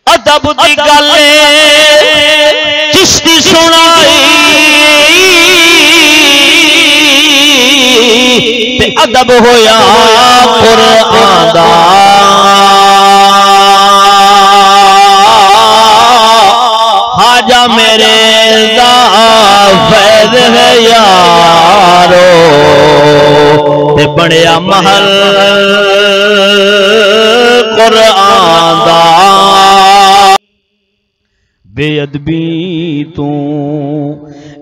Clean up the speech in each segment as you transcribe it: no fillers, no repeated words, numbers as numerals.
ادب دی گل چشتی سنائی تے ادب ہویا قرآن دا خواجہ میرے دا فیض ہے یارو تے بڑیا محل قرآن دا بے ادبی تو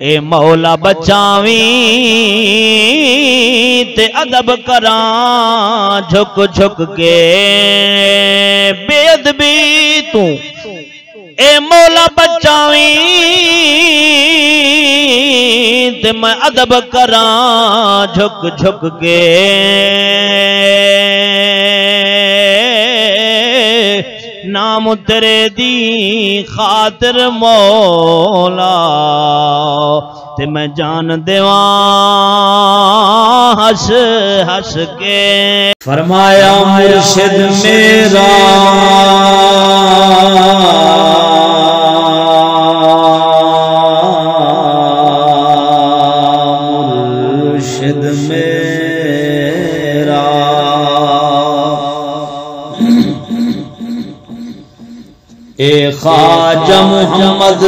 اے مولا بچاویں تے ادب کراں جھک جھک کے بے ادبی تو اے مولا بچاویں تے میں ادب کراں جھک جھک کے نام تیرے دی خاطر مولا تے میں جان دیواں ہس ہس کے فرمایا مرشد میرا مرشد میرا اے خواجہ محمد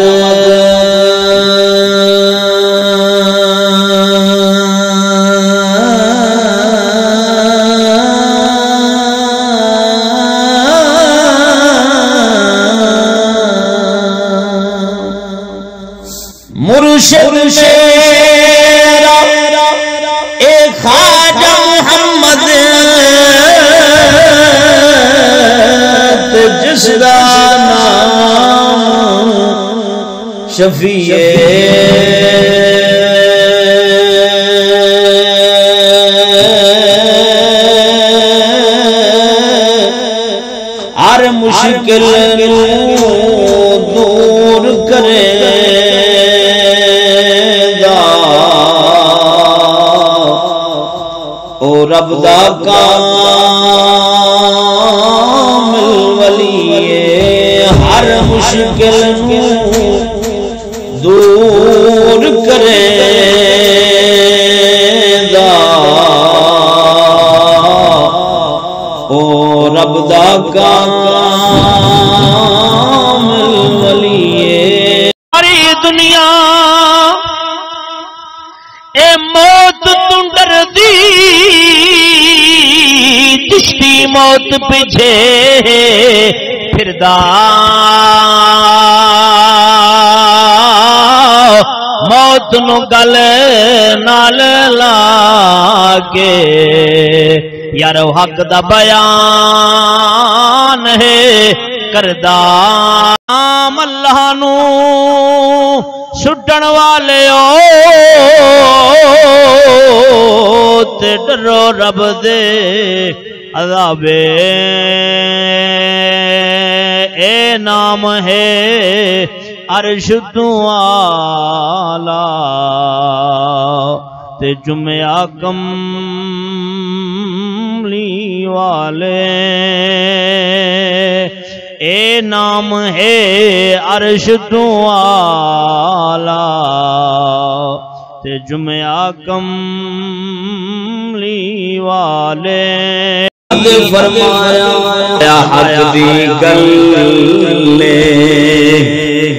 مرشد میرا اے خواجہ محمد جس دا نام شفیع ہر مشکل دور کرے رب دا کامل ولی ہر مشکل دور کرے دا او رب دا کامل ولی ساری دنیا اے موت تو ڈر دی چشتی موت پیچھے پھردا موت نو گل نال لا کے یار حق دا بیان ہے کردا اللہ نو چھڈن والے تے ڈرو رب دے عذابے اے نام ہے عرش تو آلہ تے جمعہ کملی والے اے نام ہے عرش تو آلہ تے جمعہ کملی والے فرمایا حق دی گل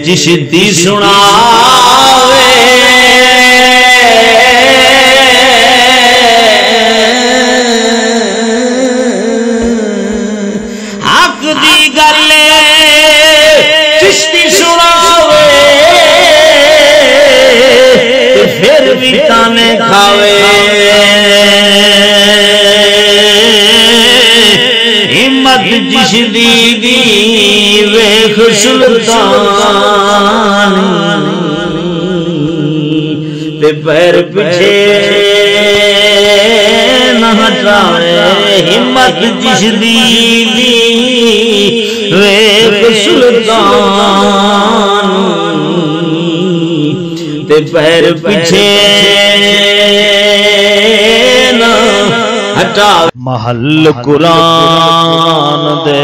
جس دی سناوے حق دی گل جس دی سناوے پھر بھی تانے کھاوے جس دی ویکھ سلطان تے پیر پیچھے نہ ہٹاوے ہمت جس دی ویکھ سلطان تے پیر پیچھے نہ ہٹاوے محل قرآن دے